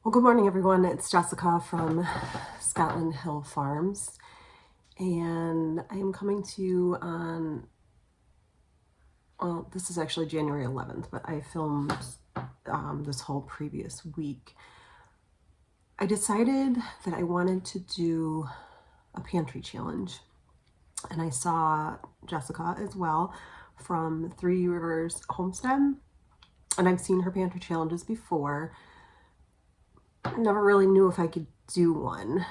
Well, good morning, everyone. It's Jessica from Scotland Hill Farms, and I am coming to you on, well, this is actually January 11th, but I filmed this whole previous week. I decided that I wanted to do a pantry challenge, and I saw Jessica as well from Three Rivers Homestead, and I've seen her pantry challenges before. Never really knew if I could do one.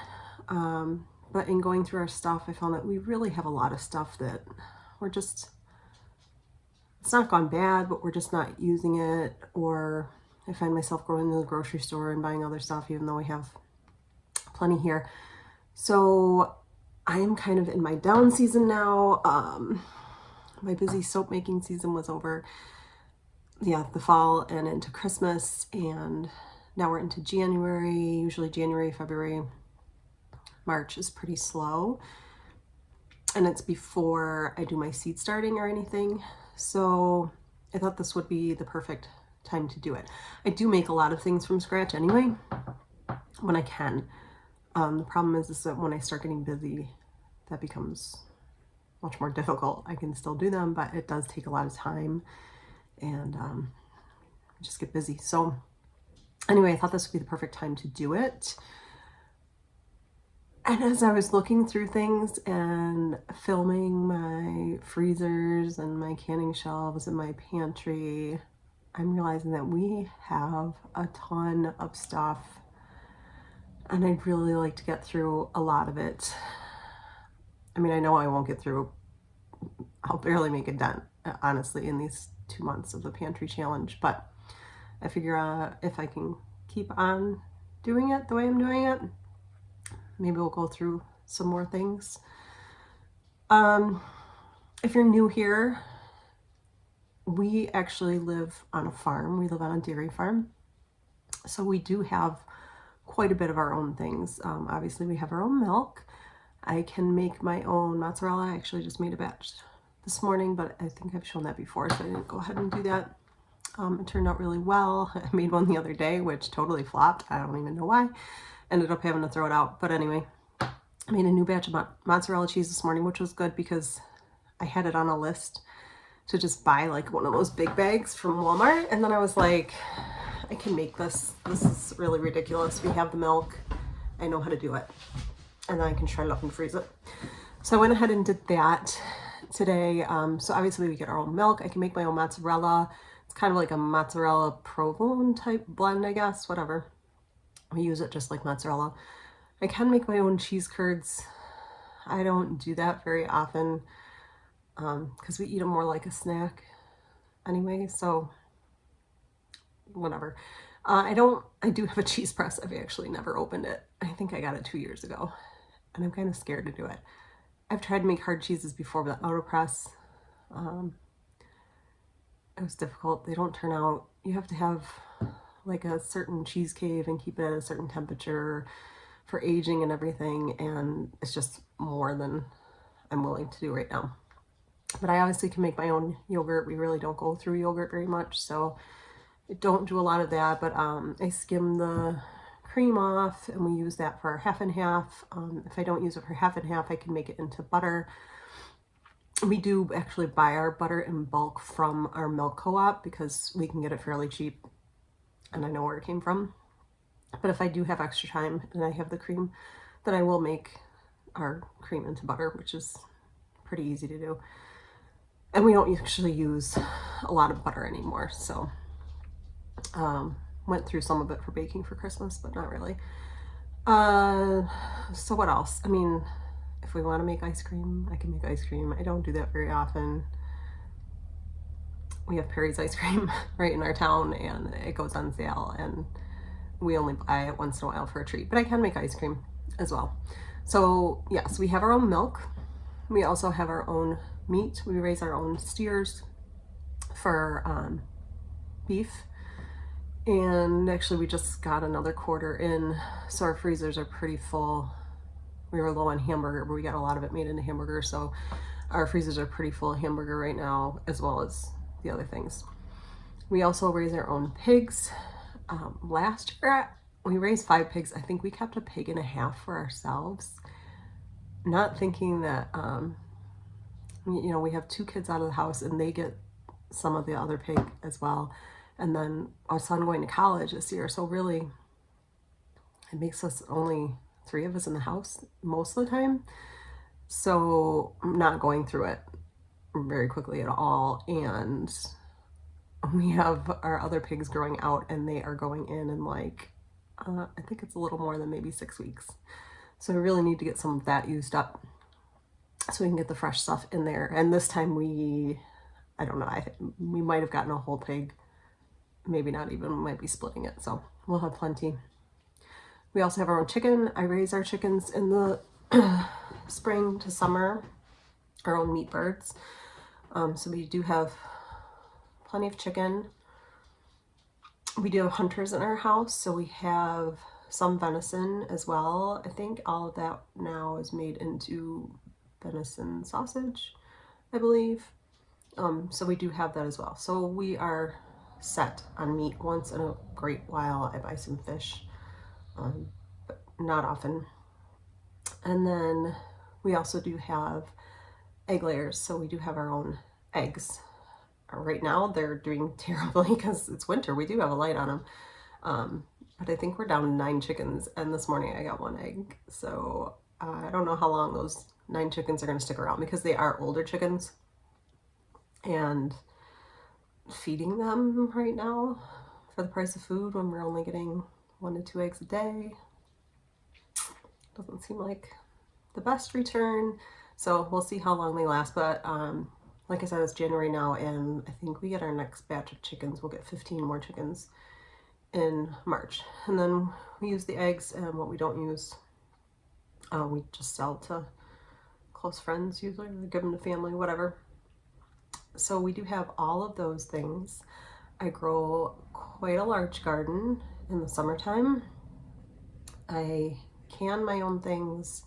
But in going through our stuff, I found that we really have a lot of stuff that it's not gone bad, but we're just not using it. Or I find myself going to the grocery store and buying other stuff, even though we have plenty here. So I am kind of in my down season now. My busy soap making season was over. Yeah, the fall and into Christmas, and now we're into January. Usually January, February, March is pretty slow, and it's before I do my seed starting or anything. So I thought this would be the perfect time to do it. I do make a lot of things from scratch anyway, when I can. The problem is that when I start getting busy, that becomes much more difficult. I can still do them, but it does take a lot of time, and just get busy. So anyway, I thought this would be the perfect time to do it. And as I was looking through things and filming my freezers and my canning shelves and my pantry, I'm realizing that we have a ton of stuff, and I'd really like to get through a lot of it. I mean, I know I won't get through, I'll barely make a dent, honestly, in these 2 months of the pantry challenge, but I figure if I can keep on doing it the way I'm doing it, maybe we'll go through some more things. If you're new here, we actually live on a farm. We live on a dairy farm. So we do have quite a bit of our own things. Obviously, we have our own milk. I can make my own mozzarella. I actually just made a batch this morning, but I think I've shown that before, so I didn't go ahead and do that. It turned out really well. I made one the other day, which totally flopped. I don't even know why. Ended up having to throw it out. But anyway, I made a new batch of mozzarella cheese this morning, which was good because I had it on a list to just buy like one of those big bags from Walmart. And then I was like, I can make this. This is really ridiculous. We have the milk. I know how to do it. And then I can shred it up and freeze it. So I went ahead and did that today. So obviously we get our own milk. I can make my own mozzarella. It's kind of like a mozzarella provolone type blend, I guess, whatever. We use it just like mozzarella. I can make my own cheese curds. I don't do that very often because we eat them more like a snack anyway, so whatever. I do have a cheese press. I've actually never opened it. I think I got it 2 years ago, and I'm kind of scared to do it. I've tried to make hard cheeses before with an AutoPress. It was difficult. They don't turn out. You have to have like a certain cheese cave and keep it at a certain temperature for aging and everything, and it's just more than I'm willing to do right now. But I obviously can make my own yogurt. We really don't go through yogurt very much, so I don't do a lot of that, but I skim the cream off, and we use that for half and half. If I don't use it for half and half, I can make it into butter. We do actually buy our butter in bulk from our milk co-op because we can get it fairly cheap, and I know where it came from. But if I do have extra time and I have the cream, then I will make our cream into butter, which is pretty easy to do. And we don't actually use a lot of butter anymore, so went through some of it for baking for Christmas, but not really. So what else? I mean, if we want to make ice cream, I can make ice cream. I don't do that very often. We have Perry's ice cream right in our town, and it goes on sale, and we only buy it once in a while for a treat, but I can make ice cream as well. So yes, we have our own milk. We also have our own meat. We raise our own steers for beef. And actually we just got another quarter in, so our freezers are pretty full. We were low on hamburger, but we got a lot of it made into hamburger, so our freezers are pretty full of hamburger right now, as well as the other things. We also raise our own pigs. Last year we raised 5 pigs. I think we kept a pig and a half for ourselves, not thinking that, you know, we have 2 kids out of the house and they get some of the other pig as well. And then our son going to college this year. So really, it makes us only 3 of us in the house most of the time. So I'm not going through it very quickly at all. And we have our other pigs growing out and they are going in like, I think it's a little more than maybe 6 weeks. So I really need to get some of that used up so we can get the fresh stuff in there. And this time I don't know, we might have gotten a whole pig, maybe not even, we might be splitting it. So we'll have plenty. We also have our own chicken. I raise our chickens in the spring to summer, our own meat birds. So we do have plenty of chicken. We do have hunters in our house, so we have some venison as well. I think all of that now is made into venison sausage, I believe. So we do have that as well. So we are set on meat. Once in a great while I buy some fish, but not often. And then we also do have egg layers, so we do have our own eggs. Right now they're doing terribly because it's winter. We do have a light on them, but I think we're down to 9 chickens, and this morning I got 1 egg. So I don't know how long those 9 chickens are going to stick around because they are older chickens, and feeding them right now for the price of food when we're only getting 1 to 2 eggs a day doesn't seem like the best return. So we'll see how long they last, but like I said, it's January now, and I think we get our next batch of chickens. We'll get 15 more chickens in March. And then we use the eggs, and what we don't use, we just sell to close friends usually, or give them to family, whatever. So we do have all of those things. I grow quite a large garden in the summertime. I can my own things.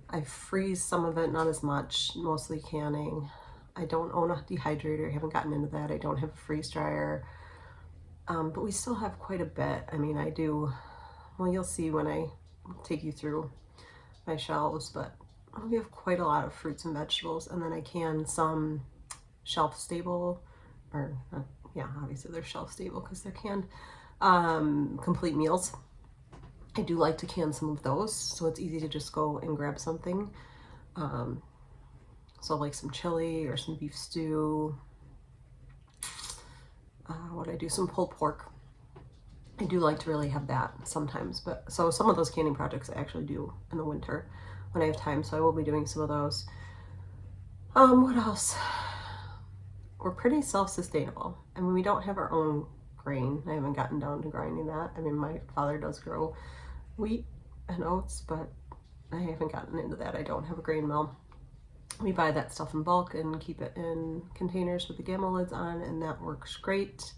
I freeze some of it, not as much, mostly canning. I don't own a dehydrator. I haven't gotten into that. I don't have a freeze dryer. But we still have quite a bit. I mean, I do, well, you'll see when I take you through my shelves, but we have quite a lot of fruits and vegetables. And then I can some shelf stable, or yeah, obviously they're shelf stable because they're canned, complete meals. I do like to can some of those, so it's easy to just go and grab something. So like some chili or some beef stew. What I do, some pulled pork. I do like to really have that sometimes, but so some of those canning projects I actually do in the winter when I have time, so I will be doing some of those. What else? We're pretty self-sustainable. I mean, we don't have our own grain. I haven't gotten down to grinding that. I mean, my father does grow wheat and oats, but I haven't gotten into that. I don't have a grain mill. We buy that stuff in bulk and keep it in containers with the gamma lids on, and that works great.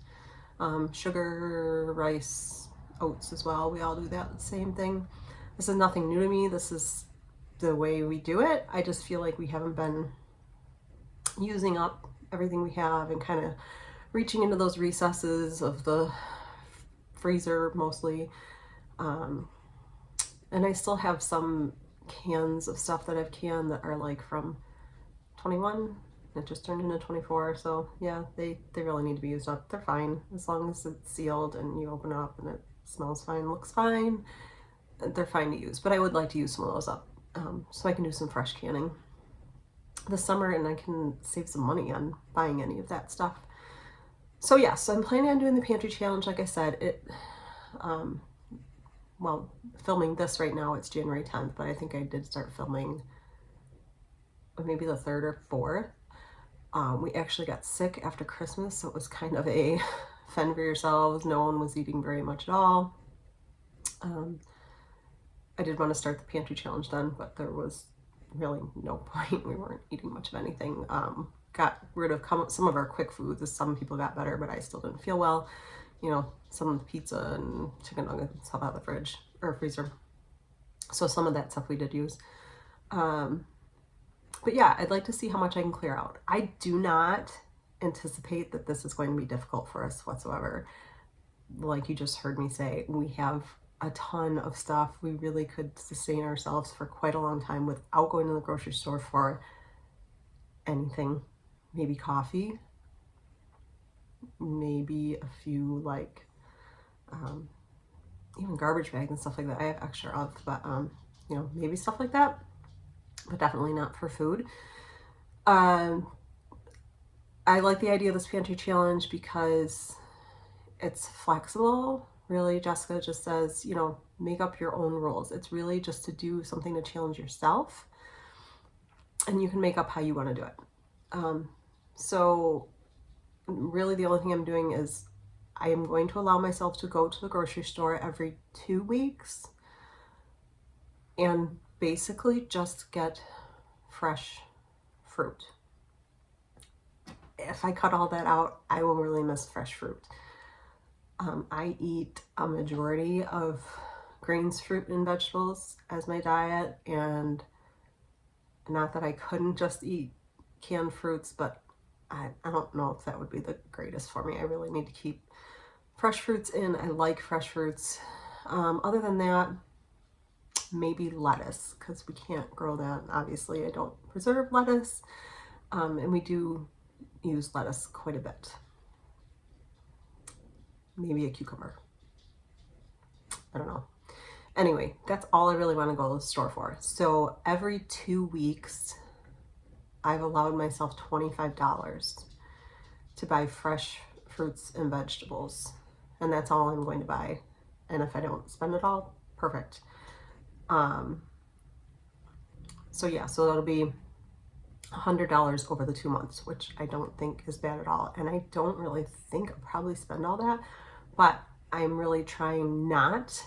Sugar, rice, oats as well. We all do that, the same thing. This is nothing new to me. This is the way we do it. I just feel like we haven't been using up everything we have and kind of reaching into those recesses of the freezer mostly. And I still have some cans of stuff that I've canned that are like from 21. It just turned into 24. So yeah, they really need to be used up. They're fine as long as it's sealed and you open it up and it smells fine, looks fine. They're fine to use, but I would like to use some of those up so I can do some fresh canning this summer, and I can save some money on buying any of that stuff. So yeah, so I'm planning on doing the pantry challenge. Like I said, well, filming this right now, it's January 10th, but I think I did start filming maybe the 3rd or 4th. We actually got sick after Christmas, so it was kind of a fend for yourselves. No one was eating very much at all. I did want to start the pantry challenge then, but there was really no point. We weren't eating much of anything. Got rid of some of our quick foods. Some people got better, but I still didn't feel well. You know, some of the pizza and chicken nuggets and stuff out of the fridge or freezer. So some of that stuff we did use. But yeah, I'd like to see how much I can clear out. I do not anticipate that this is going to be difficult for us whatsoever. Like you just heard me say, we have a ton of stuff. We really could sustain ourselves for quite a long time without going to the grocery store for anything. Maybe coffee, maybe a few like even garbage bags and stuff like that I have extra of, but you know, maybe stuff like that, but definitely not for food. I like the idea of this pantry challenge because it's flexible. Really, Jessica just says, you know, make up your own rules. It's really just to do something to challenge yourself, and you can make up how you want to do it. So really the only thing I'm doing is I am going to allow myself to go to the grocery store every 2 weeks and basically just get fresh fruit. If I cut all that out, I will really miss fresh fruit. I eat a majority of grains, fruit, and vegetables as my diet, and not that I couldn't just eat canned fruits, but I don't know if that would be the greatest for me. I really need to keep fresh fruits in. I like fresh fruits. Other than that, maybe lettuce, because we can't grow that. Obviously, I don't preserve lettuce, and we do use lettuce quite a bit. Maybe a cucumber. I don't know. Anyway, that's all I really want to go to the store for. So every 2 weeks, I've allowed myself $25 to buy fresh fruits and vegetables. And that's all I'm going to buy. And if I don't spend it all, perfect. So yeah, so that'll be $100 over the 2 months, which I don't think is bad at all. And I don't really think I'll probably spend all that, but I'm really trying not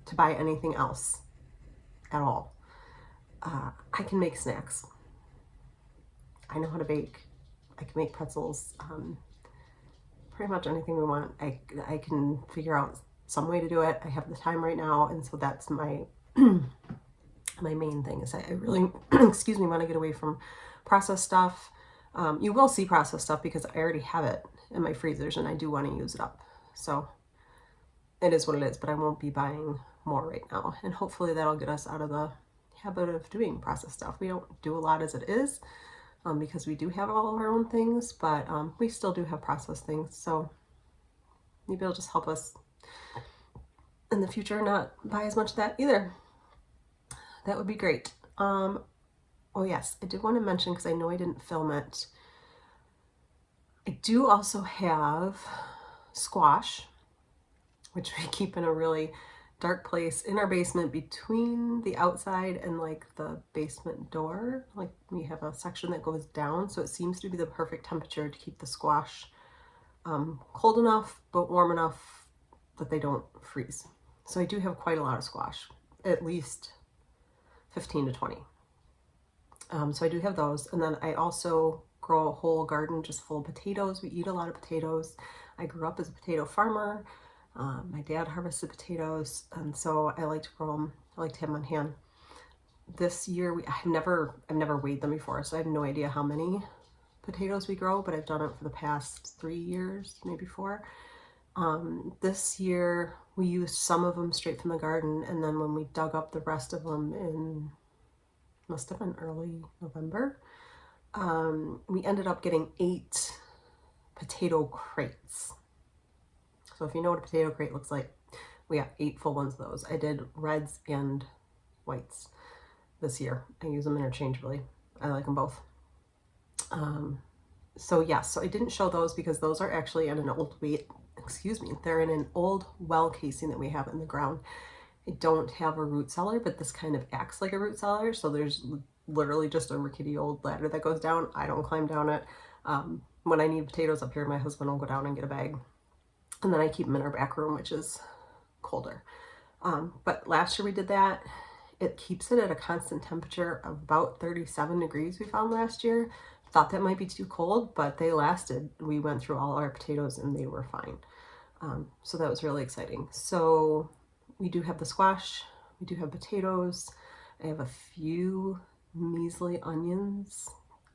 to buy anything else at all. I can make snacks. I know how to bake. I can make pretzels. Pretty much anything we want. I can figure out some way to do it. I have the time right now, and so that's my my main thing is I really excuse me, want to get away from processed stuff. You will see processed stuff because I already have it in my freezers and I do want to use it up. So it is what it is, but I won't be buying more right now. And hopefully that'll get us out of the habit of doing processed stuff. We don't do a lot as it is because we do have all of our own things, but we still do have processed things. So maybe it'll just help us in the future not buy as much of that either. That would be great. Oh yes, I did want to mention, because I know I didn't film it, I do also have squash, which we keep in a really dark place in our basement between the outside and like the basement door. Like we have a section that goes down, so it seems to be the perfect temperature to keep the squash cold enough but warm enough that they don't freeze. So I do have quite a lot of squash, at least 15 to 20. So I do have those. And then I also grow a whole garden just full of potatoes. We eat a lot of potatoes. I grew up as a potato farmer. My dad harvested potatoes, and so I like to grow them. I like to have them on hand. This year, I've never weighed them before, so I have no idea how many potatoes we grow, but I've done it for the past 3 years, maybe 4. This year, we used some of them straight from the garden, and then when we dug up the rest of them in, must have been early November, we ended up getting 8 potato crates. So if you know what a potato crate looks like, we got 8 full ones of those. I did reds and whites this year. I use them interchangeably. I like them both. So yeah, so I didn't show those because those are actually in an old they're in an old well casing that we have in the ground. I don't have a root cellar, but this kind of acts like a root cellar. So there's literally just a rickety old ladder that goes down. I don't climb down it. When I need potatoes up here, my husband will go down and get a bag. And then I keep them in our back room, which is colder. But last year we did that. It keeps it at a constant temperature of about 37 degrees we found last year. Thought that might be too cold, but they lasted. We went through all our potatoes and they were fine. So that was really exciting. So we do have the squash. We do have potatoes. I have a few measly onions.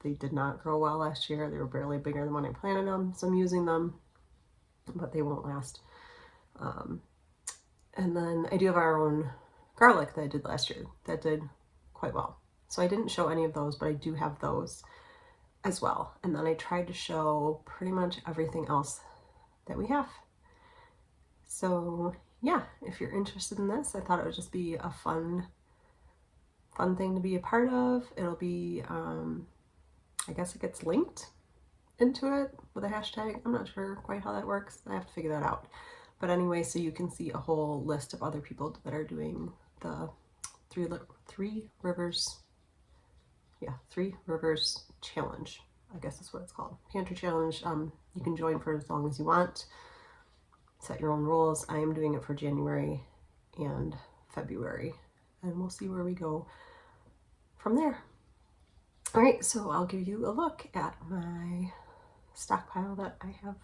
They did not grow well last year. They were barely bigger than when I planted them. So I'm using them, but they won't last. And then I do have our own garlic that I did last year that did quite well. So I didn't show any of those, but I do have those as well. And then I tried to show pretty much everything else that we have. So yeah, if you're interested in this, I thought it would just be a fun thing to be a part of. It'll be, I guess it gets linked into it with a hashtag. I'm not sure quite how that works. I have to figure that out. But anyway, so you can see a whole list of other people that are doing the Three Rivers Challenge. I guess that's what it's called. Pantry Challenge. You can join for as long as you want. Set your own rules. I am doing it for January and February, and we'll see where we go from there. All right, so I'll give you a look at my stockpile that I have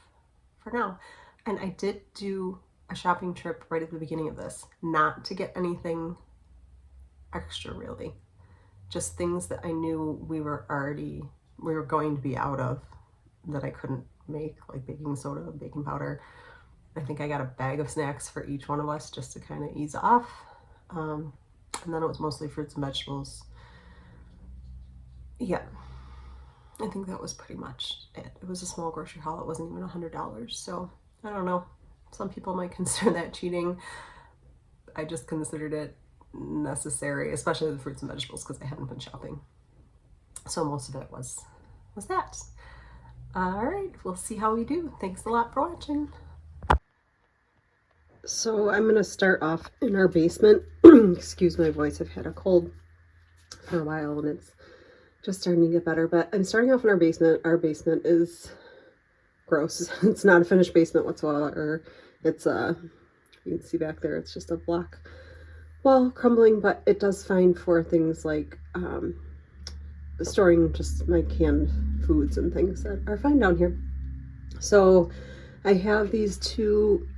for now. And I did do a shopping trip right at the beginning of this, not to get anything extra really, just things that I knew we were going to be out of that I couldn't make, like baking soda, baking powder. I think I got a bag of snacks for each one of us just to kind of ease off. And then it was mostly fruits and vegetables. Yeah, I think that was pretty much it. It was a small grocery haul. It wasn't even $100. So I don't know. Some people might consider that cheating. I just considered it necessary, especially the fruits and vegetables, because I hadn't been shopping. So most of it was that. All right, we'll see how we do. Thanks a lot for watching. So I'm going to start off in our basement. Excuse my voice. I've had a cold for a while and it's just starting to get better. But I'm starting off in our basement. Our basement is gross. It's not a finished basement whatsoever. It's you can see back there, it's just a block wall crumbling, but it does fine for things like storing just my canned foods and things that are fine down here. So I have these two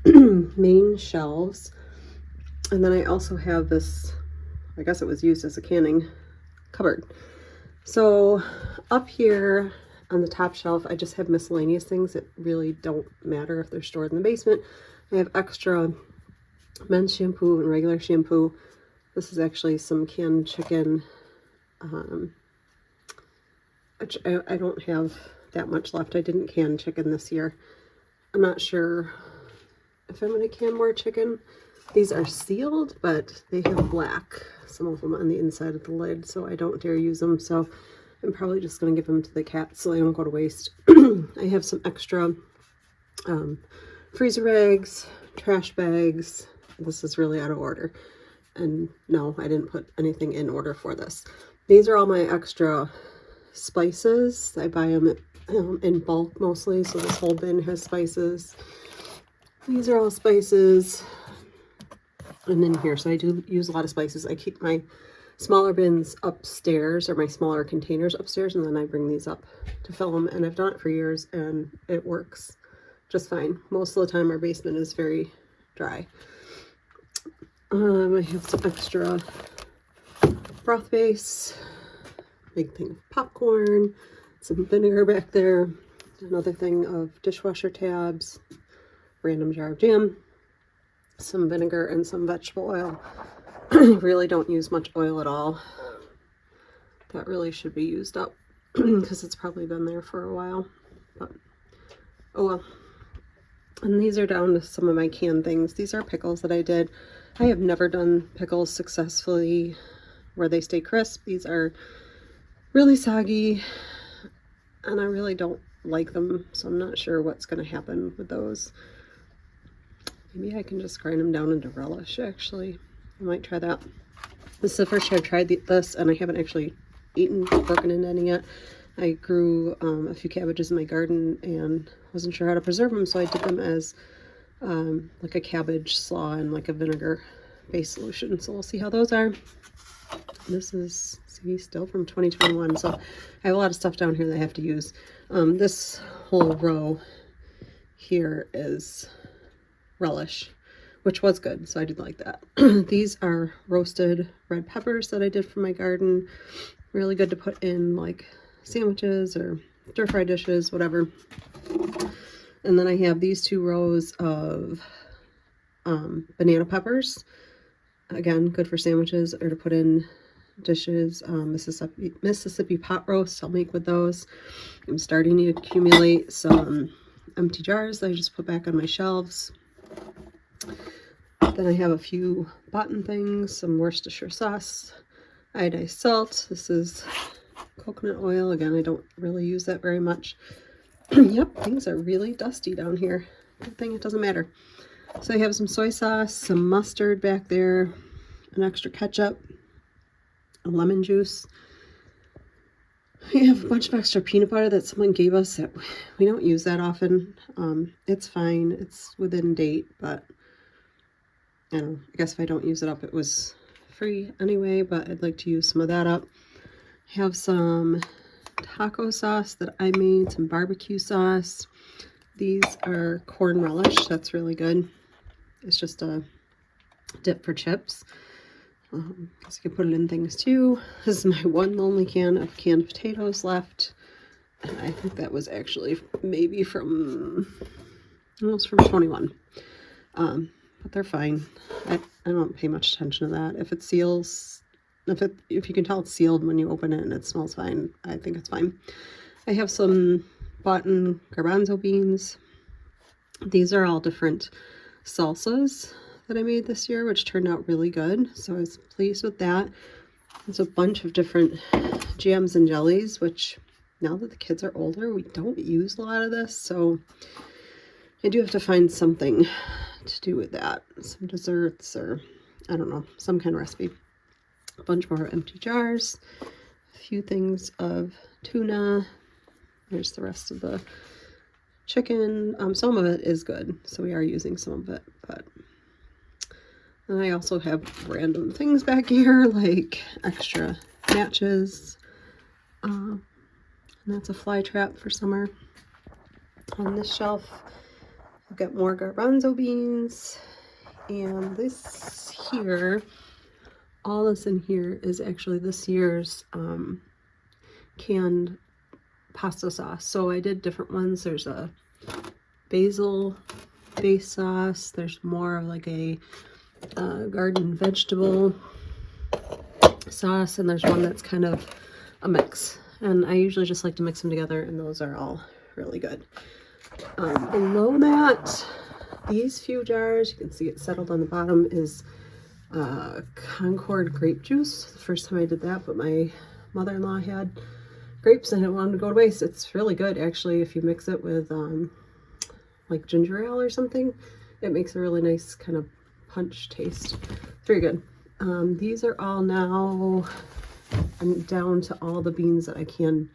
main shelves, and then I also have this, I guess it was used as a canning cupboard. So up here on the top shelf, I just have miscellaneous things that really don't matter if they're stored in the basement. I have extra men's shampoo and regular shampoo. This is actually some canned chicken, which I don't have that much left. I didn't can chicken this year. I'm not sure if I'm going to can more chicken. These are sealed, but they have black, some of them on the inside of the lid, so I don't dare use them. So I'm probably just going to give them to the cats so they don't go to waste. I have some extra freezer bags, trash bags. This is really out of order. And no, I didn't put anything in order for this. These are all my extra spices. I buy them in bulk mostly, so this whole bin has spices. These are all spices. And then here, so I do use a lot of spices. I keep my smaller bins upstairs, or my smaller containers upstairs, and then I bring these up to fill them. And I've done it for years, and it works just fine. Most of the time, our basement is very dry. I have some extra broth base, big thing of popcorn, some vinegar back there, another thing of dishwasher tabs, random jar of jam, some vinegar, and some vegetable oil. I really don't use much oil at all. That really should be used up because it's probably been there for a while, but oh well. And these are down to some of my canned things. These are pickles that I did. I have never done pickles successfully where they stay crisp. These are really soggy and I really don't like them, so I'm not sure what's going to happen with those. Maybe I can just grind them down into relish, actually. I might try that. This is the first time I've tried this, and I haven't actually broken into any yet. I grew a few cabbages in my garden and wasn't sure how to preserve them, so I did them as like a cabbage slaw and like a vinegar-based solution. So we'll see how those are. This is, see, still from 2021, so I have a lot of stuff down here that I have to use. This whole row here is relish, which was good, so I did like that. These are roasted red peppers that I did from my garden. Really good to put in like sandwiches or stir-fry dishes, whatever. And then I have these two rows of banana peppers. Again, good for sandwiches or to put in dishes. Mississippi pot roast, I'll make with those. I'm starting to accumulate some empty jars that I just put back on my shelves. Then I have a few button things, some Worcestershire sauce, iodized salt. This is coconut oil. Again, I don't really use that very much. Yep, things are really dusty down here. Good thing it doesn't matter. So I have some soy sauce, some mustard back there, an extra ketchup, a lemon juice. I have a bunch of extra peanut butter that someone gave us that we don't use that often. It's fine. It's within date, but I don't know. I guess if I don't use it up, it was free anyway, but I'd like to use some of that up. I have some taco sauce that I made, some barbecue sauce. These are corn relish. That's really good. It's just a dip for chips. Guess you can put it in things too. This is my one lonely can of canned potatoes left. And I think that was actually maybe from, almost from 21. But they're fine. I don't pay much attention to that. If it seals, if you can tell it's sealed when you open it and it smells fine, I think it's fine. I have some button garbanzo beans. These are all different salsas that I made this year, which turned out really good. So I was pleased with that. There's a bunch of different jams and jellies, which now that the kids are older, we don't use a lot of this. So I do have to find something to do with that. Some desserts or I don't know, some kind of recipe. A bunch more empty jars, a few things of tuna. There's the rest of the chicken. Some of it is good, so we are using some of it, but then I also have random things back here, like extra matches, and that's a fly trap for summer. On this shelf, I've got more garbanzo beans, and this here, all this in here is actually this year's canned pasta sauce. So I did different ones. There's a basil base sauce. There's more of like a garden vegetable sauce, and there's one that's kind of a mix. And I usually just like to mix them together, and those are all really good. Below that, these few jars, you can see it settled on the bottom, is Concord grape juice. The first time I did that, but my mother-in-law had grapes and it wanted to go to waste. It's really good actually if you mix it with like ginger ale or something. It makes a really nice kind of punch taste. Very good. These are all now, I'm down to all the beans that I can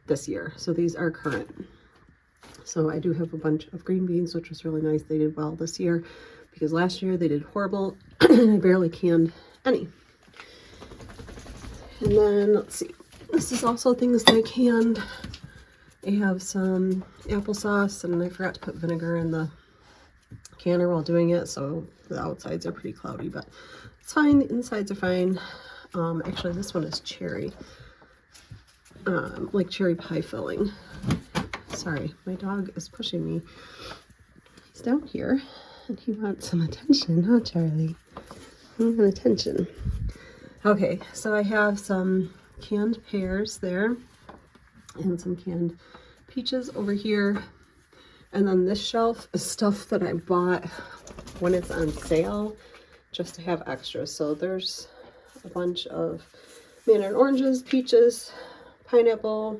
this year. So these are current. So I do have a bunch of green beans, which was really nice. They did well this year because last year they did horrible and I barely canned any. And then let's see. This is also things that I canned. I have some applesauce, and I forgot to put vinegar in the canner while doing it, so the outsides are pretty cloudy, but it's fine. The insides are fine. Actually, this one is cherry, like cherry pie filling. Sorry, my dog is pushing me. He's down here, and he wants some attention, huh, Charlie? I want attention. Okay, so I have some canned pears there and some canned peaches over here, and then this shelf is stuff that I bought when it's on sale just to have extras. So there's a bunch of mandarin oranges, peaches, pineapple.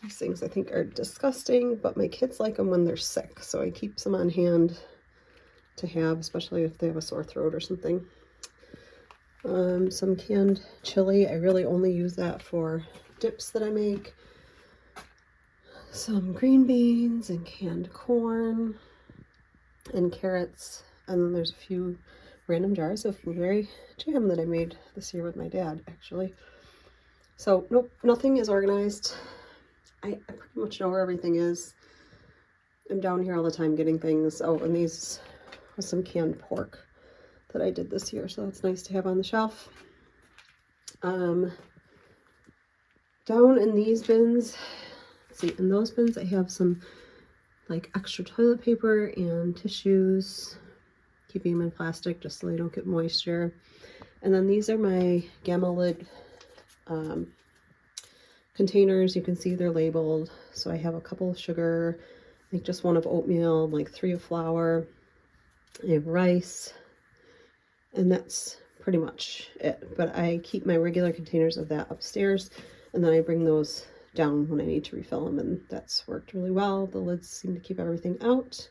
These things I think are disgusting, but my kids like them when they're sick, so I keep some on hand to have, especially if they have a sore throat or something. Some canned chili. I really only use that for dips that I make. Some green beans and canned corn and carrots. And then there's a few random jars of blueberry jam that I made this year with my dad, actually. So, nope, nothing is organized. I pretty much know where everything is. I'm down here all the time getting things. Oh, and these was some canned pork that I did this year, so that's nice to have on the shelf. Down in these bins, let's see, in those bins I have some like extra toilet paper and tissues, keeping them in plastic just so they don't get moisture. And then these are my Gamma lid containers. You can see they're labeled. So I have a couple of sugar, I think just one of oatmeal, like 3 of flour, I have rice, and that's pretty much it. But I keep my regular containers of that upstairs, and then I bring those down when I need to refill them, and that's worked really well. The lids seem to keep everything out,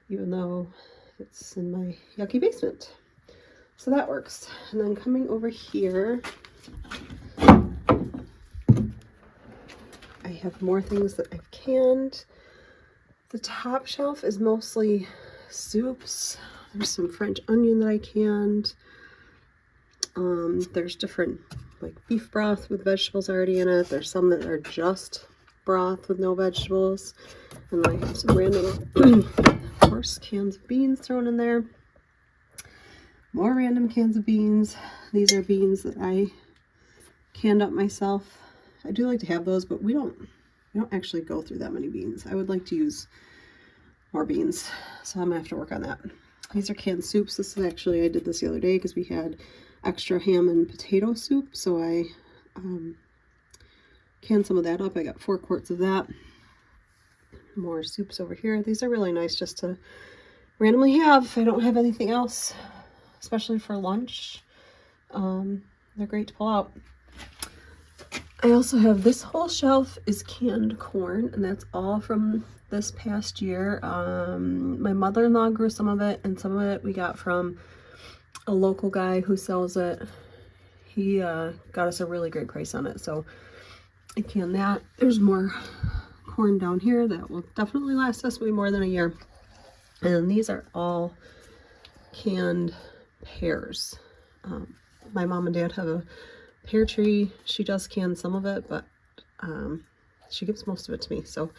even though it's in my yucky basement. So that works. And then coming over here, I have more things that I've canned. The top shelf is mostly soups. There's some French onion that I canned. There's different like beef broth with vegetables already in it. There's some that are just broth with no vegetables. And then I have some random, of course, cans of beans thrown in there. More random cans of beans. These are beans that I canned up myself. I do like to have those, but we don't actually go through that many beans. I would like to use more beans, so I'm gonna have to work on that. These are canned soups. This is actually, I did this the other day because we had extra ham and potato soup, so I canned some of that up. I got 4 quarts of that. More soups over here. These are really nice just to randomly have if I don't have anything else, especially for lunch. They're great to pull out. I also have this whole shelf is canned corn, and that's all from this past year. My mother-in-law grew some of it, and some of it we got from a local guy who sells it. He got us a really great price on it, so I canned that. There's more corn down here that will definitely last us way more than a year. And these are all canned pears. My mom and dad have a pear tree. She does can some of it, but she gives most of it to me. So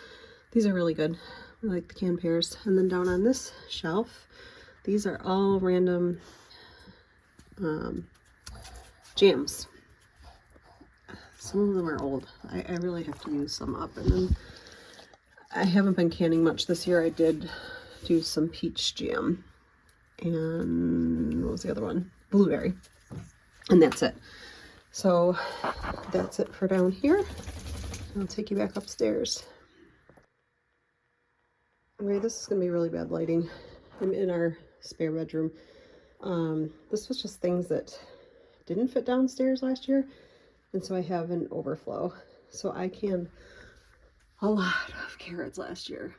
these are really good. I like the canned pears. And then down on this shelf, these are all random jams. Some of them are old. I really have to use some up. And then I haven't been canning much this year. I did do some peach jam. And what was the other one? Blueberry. And that's it. So that's it for down here. I'll take you back upstairs. Okay, this is going to be really bad lighting. I'm in our spare bedroom. This was just things that didn't fit downstairs last year, and so I have an overflow. So I canned a lot of carrots last year.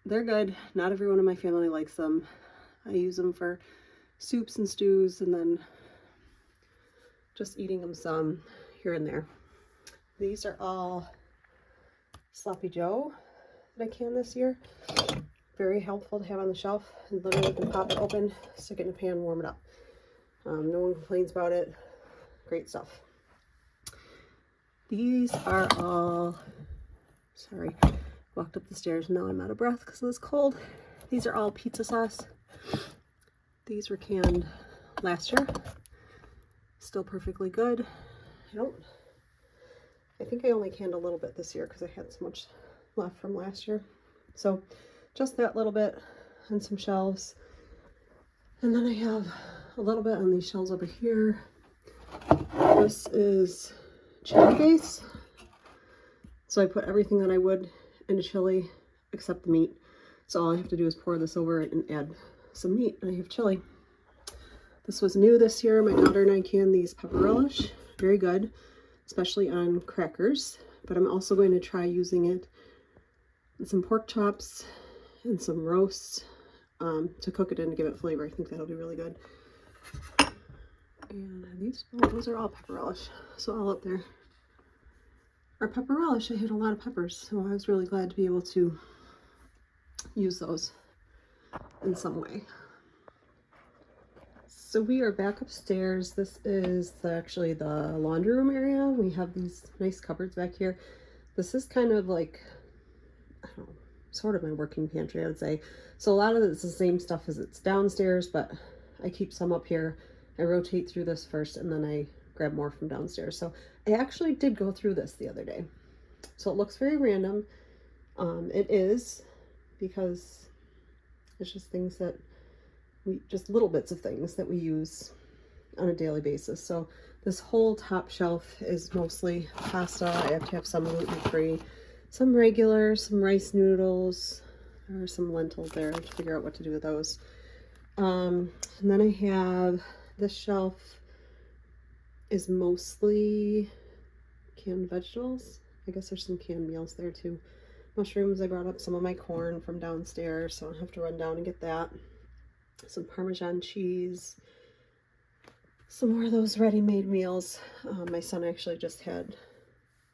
They're good. Not everyone in my family likes them. I use them for soups and stews, and then just eating them some here and there. These are all Sloppy Joe that I canned this year. Very helpful to have on the shelf. And literally you can pop it open, stick it in a pan, warm it up. No one complains about it. Great stuff. These are all, sorry, walked up the stairs. Now I'm out of breath because it was cold. These are all pizza sauce. These were canned last year. Still perfectly good. I think I only canned a little bit this year because I had so much left from last year. So just that little bit and some shelves. And then I have a little bit on these shelves over here. This is chili base. So I put everything that I would into chili except the meat. So all I have to do is pour this over it and add some meat, and I have chili. This was new this year. My daughter and I canned these pepper relish. Very good, especially on crackers. But I'm also going to try using it in some pork chops and some roasts to cook it in to give it flavor. I think that'll be really good. And these, those are all pepper relish. So all up there are pepper relish. I had a lot of peppers, so I was really glad to be able to use those in some way. So we are back upstairs. This is actually the laundry room area. We have these nice cupboards back here. This is kind of like, I don't know, sort of my working pantry, I would say. So a lot of it's the same stuff as it's downstairs, but I keep some up here. I rotate through this first, and then I grab more from downstairs. So I actually did go through this the other day. So it looks very random. It is, because it's just things that just little bits of things that we use on a daily basis. So this whole top shelf is mostly pasta. I have to have some gluten-free, some regular, some rice noodles, or some lentils there. I have to figure out what to do with those. And then I have this shelf is mostly canned vegetables. I guess there's some canned meals there too. Mushrooms, I brought up some of my corn from downstairs, so I'll have to run down and get that. Some Parmesan cheese, some more of those ready-made meals. My son actually just had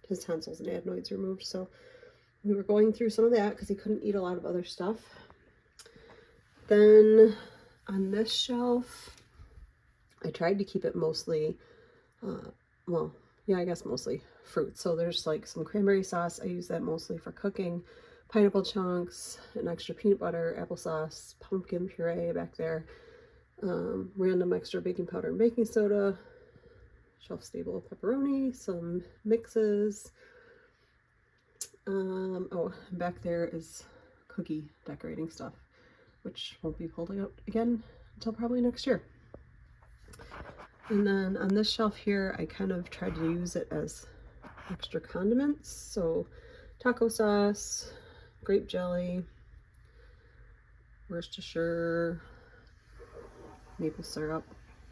his tonsils and adenoids removed, so we were going through some of that because he couldn't eat a lot of other stuff. Then on this shelf, I tried to keep it mostly, well, yeah, I guess mostly fruit. So there's like some cranberry sauce. I use that mostly for cooking. Pineapple chunks, an extra peanut butter, applesauce, pumpkin puree back there. Random extra baking powder and baking soda. Shelf stable pepperoni, some mixes. Oh, back there is cookie decorating stuff, which won't be pulled out again until probably next year. And then on this shelf here, I kind of tried to use it as extra condiments. So taco sauce, grape jelly, Worcestershire, maple syrup,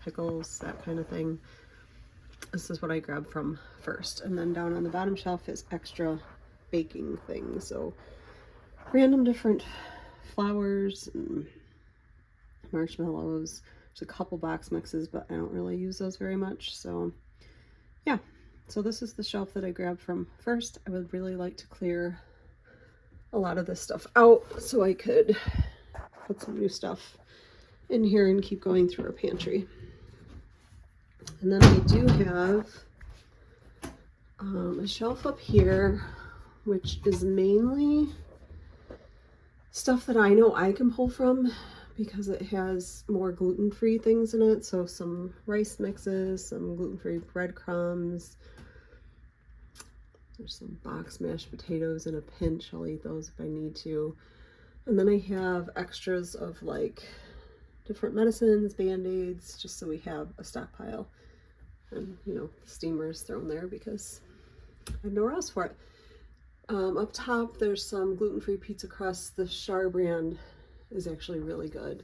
pickles, that kind of thing. This is what I grabbed from first. And then down on the bottom shelf is extra baking things. So random different flours and marshmallows. There's a couple box mixes, but I don't really use those very much. So yeah, so this is the shelf that I grabbed from first. I would really like to clear a lot of this stuff out so I could put some new stuff in here and keep going through our pantry. And then I do have a shelf up here, which is mainly stuff that I know I can pull from because it has more gluten-free things in it. So some rice mixes, some gluten-free breadcrumbs. There's some box mashed potatoes in a pinch. I'll eat those if I need to. And then I have extras of like different medicines, band-aids, just so we have a stockpile. And, you know, steamers thrown there because I have nowhere else for it. Up top, there's some gluten-free pizza crust. The Char brand is actually really good.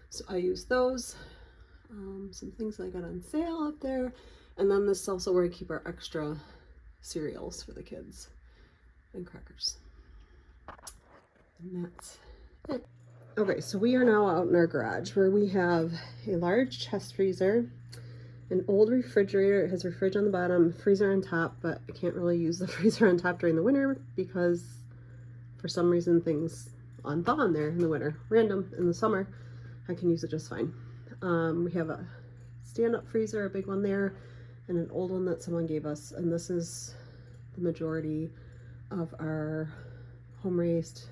So I use those. Some things I got on sale up there. And then this is also where I keep our extra cereals for the kids and crackers. And that's it. Okay, so we are now out in our garage where we have a large chest freezer, an old refrigerator. It has a fridge on the bottom, freezer on top, but I can't really use the freezer on top during the winter because for some reason things unthaw in there in the winter. Random. In the summer, I can use it just fine. We have a stand-up freezer, a big one there, and an old one that someone gave us, and this is the majority of our home-raised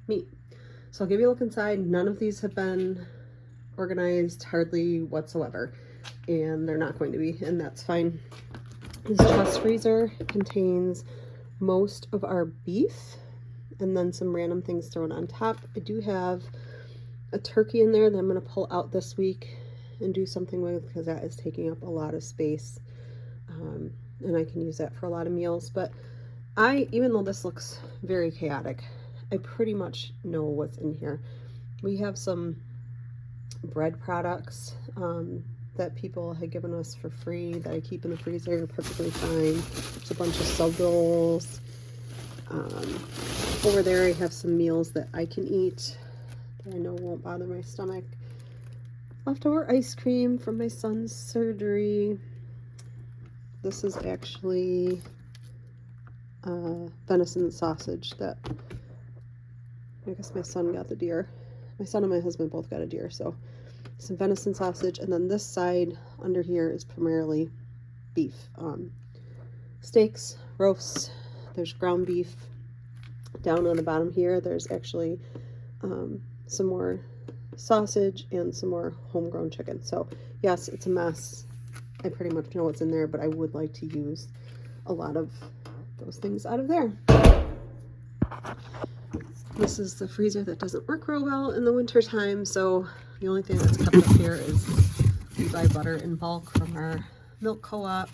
meat. So I'll give you a look inside. None of these have been organized hardly whatsoever, and they're not going to be, and that's fine. This chest freezer contains most of our beef and then some random things thrown on top. I do have a turkey in there that I'm going to pull out this week and do something with because that is taking up a lot of space, and I can use that for a lot of meals. But even though this looks very chaotic, I pretty much know what's in here. We have some bread products that people had given us for free that I keep in the freezer perfectly fine. There's a bunch of sub rolls. Over there I have some meals that I can eat that I know won't bother my stomach. Leftover ice cream from my son's surgery. This is actually venison sausage that I guess my son got the deer. My son and my husband both got a deer, so some venison sausage. And then this side under here is primarily beef. Steaks, roasts, there's ground beef. Down on the bottom here, there's actually some more sausage and some more homegrown chicken. So yes, it's a mess. I pretty much know what's in there, but I would like to use a lot of those things out of there. This is the freezer that doesn't work real well in the winter time, so The only thing that's kept up here is we buy butter in bulk from our milk co-op,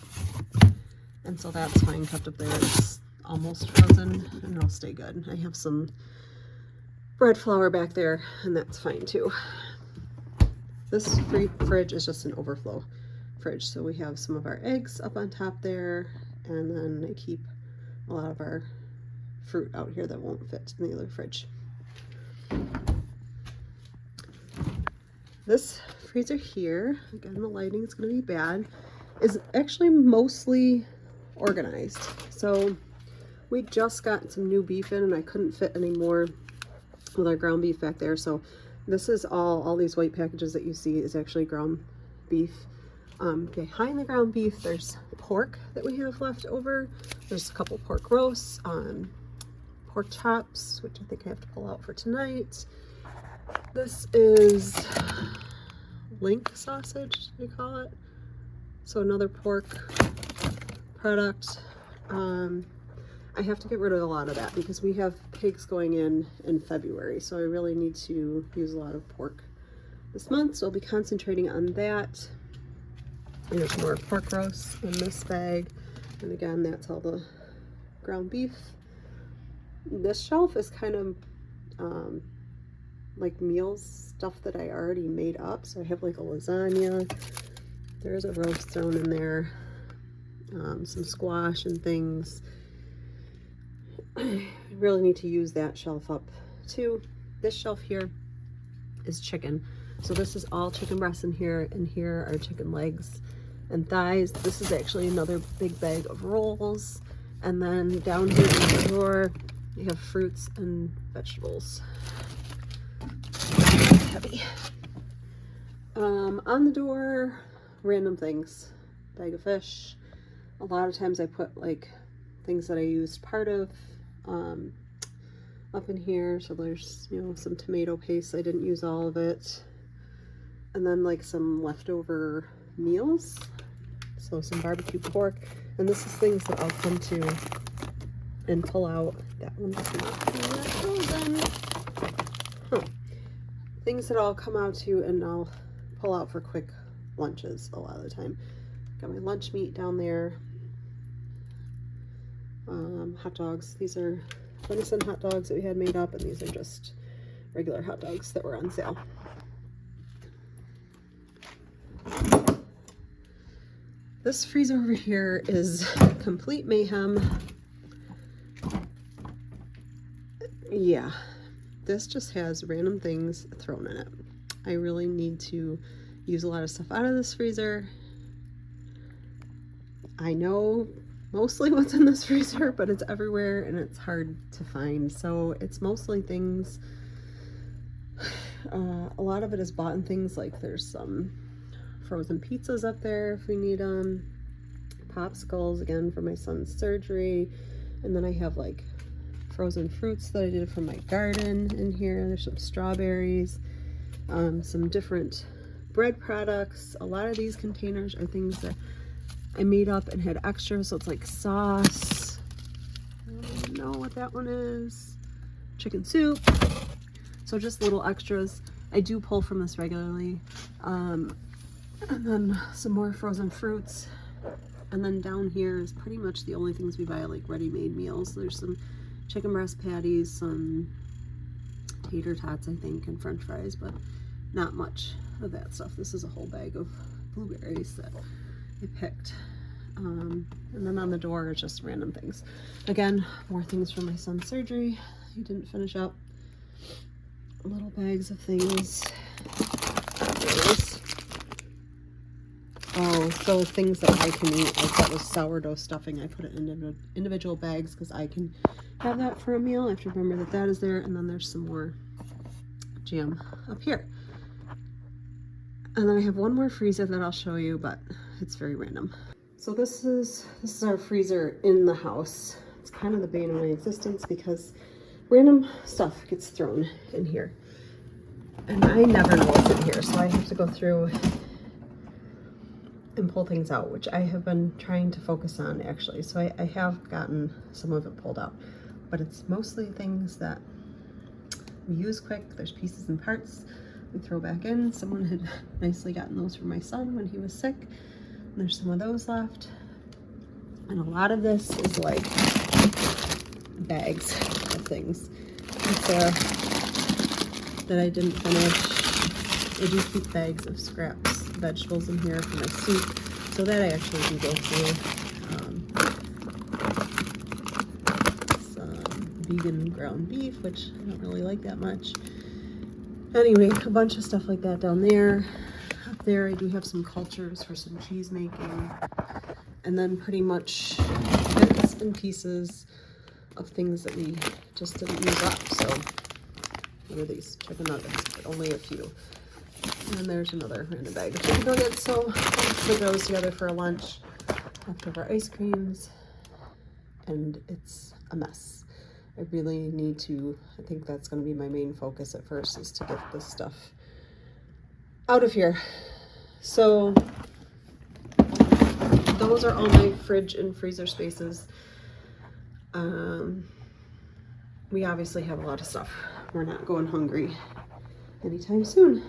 and so that's fine kept up there. It's almost frozen and it'll stay good. I have some bread flour back there and that's fine too. This fridge is just an overflow fridge, so we have some of our eggs up on top there, and then I keep a lot of our fruit out here that won't fit in the other fridge. This freezer here, again the lighting is going to be bad, is actually mostly organized. So we just got some new beef in and I couldn't fit any more with our ground beef back there. So this is all these white packages that you see is actually ground beef. Behind the ground beef, there's pork that we have left over. There's a couple pork roasts, pork chops, which I think I have to pull out for tonight. This is link sausage, they call it. So another pork product. I have to get rid of a lot of that because we have pigs going in February, so I really need to use a lot of pork this month, so I'll be concentrating on that. There's more pork roasts in this bag, and again that's all the ground beef. This shelf is kind of like meals stuff that I already made up, so I have like a lasagna, there's a roast thrown in there, some squash and things. I really need to use that shelf up too. This shelf here is chicken, so this is all chicken breasts in here, and here are chicken legs and thighs. This is actually another big bag of rolls, and then down here in the drawer you have fruits and vegetables. Heavy. On the door, random things, bag of fish. A lot of times I put like things that I used part of up in here. So there's, you know, some tomato paste, I didn't use all of it, and then like some leftover meals, so some barbecue pork, and this is things that I'll come to and pull out. That one does not feel that frozen. Huh. Things that I'll come out to and I'll pull out for quick lunches a lot of the time. Got my lunch meat down there. Hot dogs. These are venison hot dogs that we had made up, and these are just regular hot dogs that were on sale. This freezer over here is complete mayhem. Yeah, this just has random things thrown in it. I really need to use a lot of stuff out of this freezer. I know mostly what's in this freezer, but it's everywhere and it's hard to find. So it's mostly things, a lot of it is bought in things, like there's some frozen pizzas up there if we need them, popsicles again for my son's surgery, and then I have like frozen fruits that I did from my garden in here. There's some strawberries, some different bread products. A lot of these containers are things that I made up and had extra, so it's like sauce. I don't even know what that one is. Chicken soup. So just little extras. I do pull from this regularly. And then some more frozen fruits. And then down here is pretty much the only things we buy, like ready-made meals. There's some chicken breast patties, some tater tots, I think, and french fries, but not much of that stuff. This is a whole bag of blueberries that I picked. And then on the door is just random things. Again, more things from my son's surgery he didn't finish up. Little bags of things. Oh, so things that I can eat, like that was sourdough stuffing. I put it in individual bags because I can have that for a meal. I have to remember that that is there. And then there's some more jam up here. And then I have one more freezer that I'll show you, but it's very random. So this is our freezer in the house. It's kind of the bane of my existence because random stuff gets thrown in here. And I never know what's in here, so I have to go through and pull things out, which I have been trying to focus on actually. So I have gotten some of it pulled out, but it's mostly things that we use quick. There's pieces and parts we throw back in. Someone had nicely gotten those for my son when he was sick. And there's some of those left. And a lot of this is like bags of things. That I didn't finish. I do keep bags of scraps, vegetables in here for my soup. So that I actually do go through. Some vegan ground beef, which I don't really like that much. Anyway, a bunch of stuff like that down there. Up there I do have some cultures for some cheese making. And then pretty much bits and pieces of things that we just didn't use up. So what are these? Chicken nuggets, but only a few. And then there's another random bag of chicken nuggets. So let's put those together for a lunch. Leftover ice creams. And it's a mess. I really need to, I think that's going to be my main focus at first, is to get this stuff out of here. So those are all my fridge and freezer spaces. We obviously have a lot of stuff. We're not going hungry anytime soon.